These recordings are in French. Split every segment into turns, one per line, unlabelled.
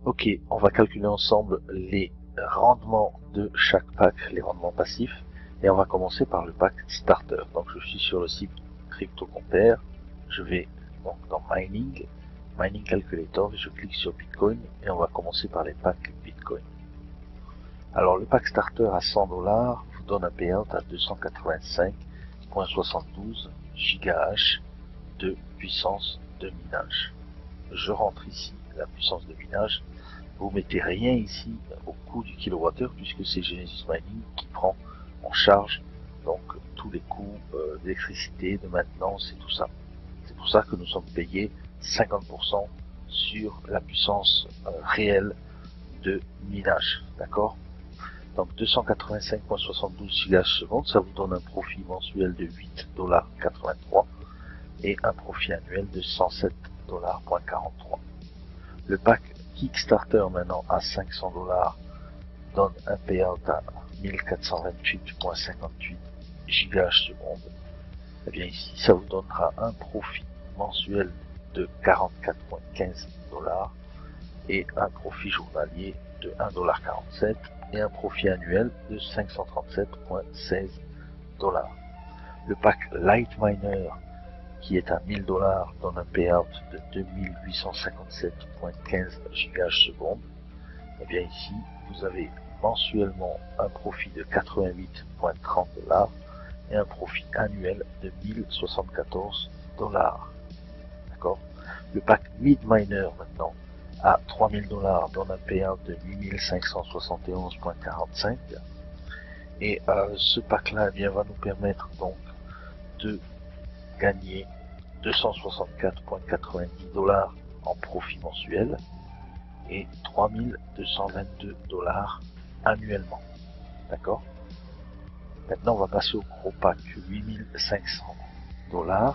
Ok, on va calculer ensemble les rendements de chaque pack, les rendements passifs, et on va commencer par le pack starter. Donc je suis sur le site CryptoCompare, je vais donc dans Mining, Mining Calculator, et je clique sur Bitcoin, et on va commencer par les packs Bitcoin. Alors le pack starter à 100$ vous donne un payout à 285.72 GH de puissance de minage. Je rentre ici la puissance de minage. Vous mettez rien ici au coût du kilowattheure puisque c'est Genesis Mining qui prend en charge donc tous les coûts d'électricité, de maintenance et tout ça. C'est pour ça que nous sommes payés 50% sur la puissance réelle de minage, d'accord? Donc 285.72 GH/s, ça vous donne un profit mensuel de 8,83$ et un profit annuel de 107,43$. Le pack Kickstarter maintenant à 500$ donne un payout à 1428.58 GH/s. Et bien ici, ça vous donnera un profit mensuel de 44,15$ et un profit journalier de 1,47$ et un profit annuel de 537,16$. Le pack Light Miner qui est à 1000$ donne un payout de 2857,15 GH/s. Et bien ici, vous avez mensuellement un profit de 88,30$ et un profit annuel de 1074$. D'accord? Le pack Mid Miner maintenant à 3000$ donne un payout de 8571,45$. Et ce pack-là va nous permettre donc de gagner 264,90$ en profit mensuel et 3222$ annuellement. D'accord? Maintenant, on va passer au gros pack 8500$,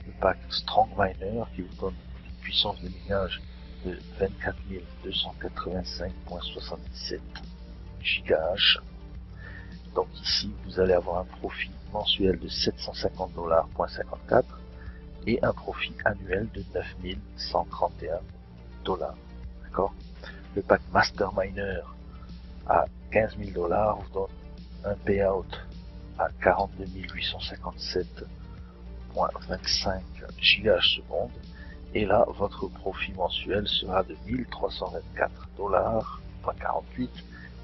le pack Strong Miner qui vous donne une puissance de minage de 24285,77 GH. Donc ici, vous allez avoir un profit mensuel de 750,54$ et un profit annuel de 9131$. D'accord? Le pack Master Miner à 15 000$ vous donne un payout à 42 857,25 GH/s. Et là, votre profit mensuel sera de 1324,48$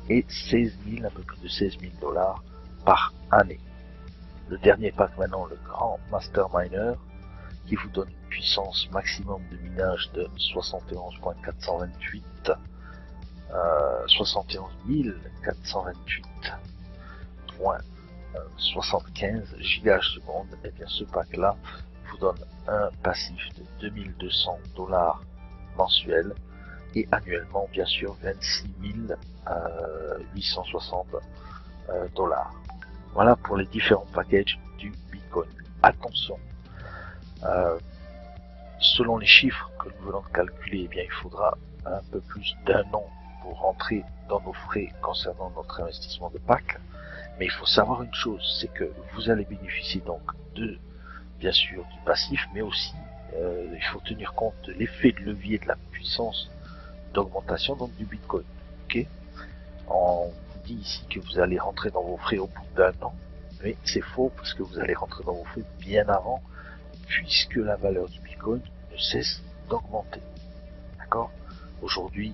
et 16 000, un peu plus de 16 000$ par année. Le dernier pack maintenant, le Grand Master Miner, qui vous donne une puissance maximum de minage de 71,428 428,75 GH/s. Et bien ce pack là vous donne un passif de 2200$ mensuel et annuellement bien sûr 26 860$. Voilà pour les différents packages du Bitcoin. Attention, selon les chiffres que nous venons de calculer, eh bien, il faudra un peu plus d'1 an pour rentrer dans nos frais concernant notre investissement de pack. Mais il faut savoir une chose, c'est que vous allez bénéficier donc de, bien sûr, du passif, mais aussi il faut tenir compte de l'effet de levier de la puissance d'augmentation donc du Bitcoin. Okay, on vous dit ici que vous allez rentrer dans vos frais au bout d'1 an, mais c'est faux parce que vous allez rentrer dans vos frais bien avant, puisque la valeur du Bitcoin ne cesse d'augmenter. D'accord? Aujourd'hui,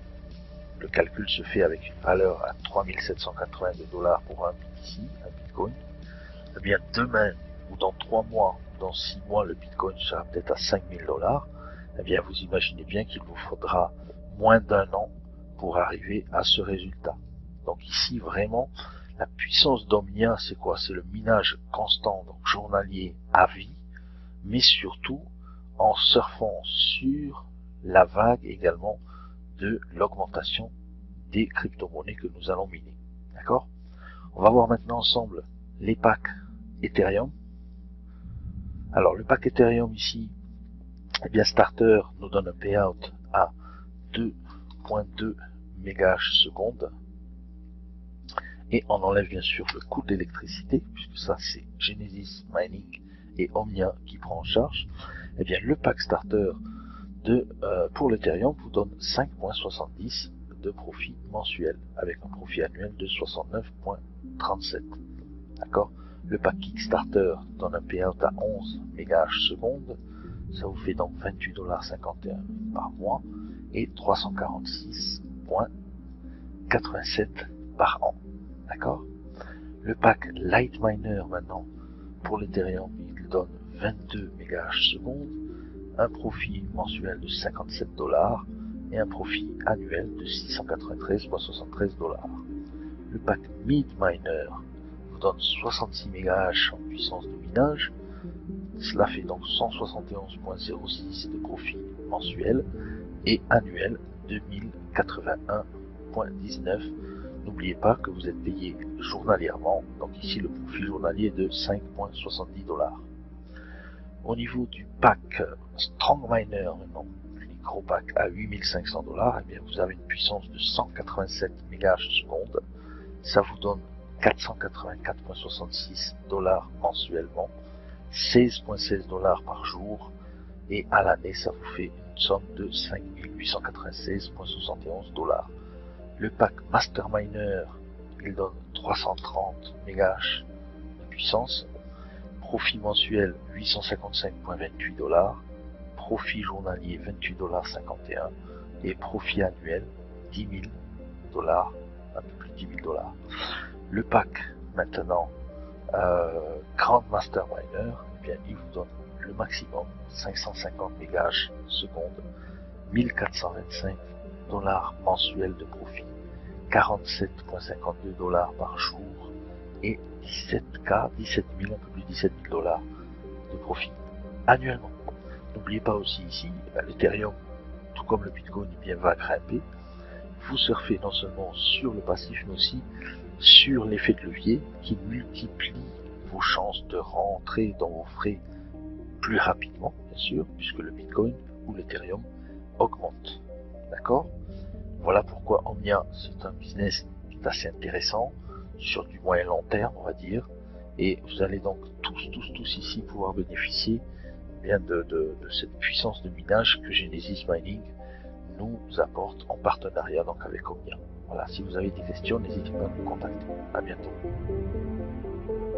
le calcul se fait avec une valeur à 3782$ pour un BTC, un Bitcoin. Eh bien, demain, ou dans 3 mois, ou dans 6 mois, le Bitcoin sera peut-être à 5000$. Eh bien, vous imaginez bien qu'il vous faudra moins d'1 an pour arriver à ce résultat. Donc ici, vraiment, la puissance d'Omnia, c'est quoi? C'est le minage constant, donc journalier à vie, mais surtout en surfant sur la vague également de l'augmentation des crypto-monnaies que nous allons miner. D'accord? On va voir maintenant ensemble les packs Ethereum. Alors le pack Ethereum ici, eh bien Starter nous donne un payout à 2,2 MH/s et on enlève bien sûr le coût d'électricité puisque ça c'est Genesis Mining et Omnia qui prend en charge. Eh bien le pack Starter pour l'Ethereum vous donne 5,70 de profit mensuel, avec un profit annuel de 69,37. D'accord? Le pack Kickstarter donne un payout à 11 MH secondes, ça vous fait donc 28,51 $ par mois et 346,87 par an. D'accord? Le pack Lightminer maintenant, pour l'Ethereum, il donne 22 MH secondes, un profit mensuel de 57 $ et un profit annuel de 693,73 $. Le pack Midminer vous donne 66 MH en puissance de minage, cela fait donc 171,06 de profit mensuel et annuel 2081,19. N'oubliez pas que vous êtes payé journalièrement, donc ici le profit journalier est de 5,70 $. Au niveau du pack Strongminer, maintenant, le gros pack à 8500 $, eh bien vous avez une puissance de 187 MH secondes, ça vous donne 484,66 $ mensuellement, 16,16 $ par jour, et à l'année ça vous fait une somme de 5896,71 $. Le pack Masterminer, il donne 330 MH de puissance, profit mensuel 855,28 $, profit journalier 28,51 $ et profit annuel 10 000 $, un peu plus de 10 000 $. Le pack maintenant Grand Masterminer, eh bien, il vous donne le maximum 550 MH secondes, 1425 $ mensuels de profit, 47,52 $ par jour et 17 000, un peu plus de 17 000 $ de profit annuellement. N'oubliez pas aussi ici, l'Ethereum, tout comme le Bitcoin, eh bien, va grimper. Vous surfez non seulement sur le passif, mais aussi sur l'effet de levier qui multiplie vos chances de rentrer dans vos frais plus rapidement, bien sûr, puisque le Bitcoin ou l'Ethereum augmente. D'accord? Voilà pourquoi Omnia, c'est un business qui est assez intéressant, sur du moyen long terme, on va dire, et vous allez donc tous ici pouvoir bénéficier bien de cette puissance de minage que Genesis Mining nous apporte en partenariat donc avec Omnia. Voilà, si vous avez des questions, n'hésitez pas à nous contacter. À bientôt.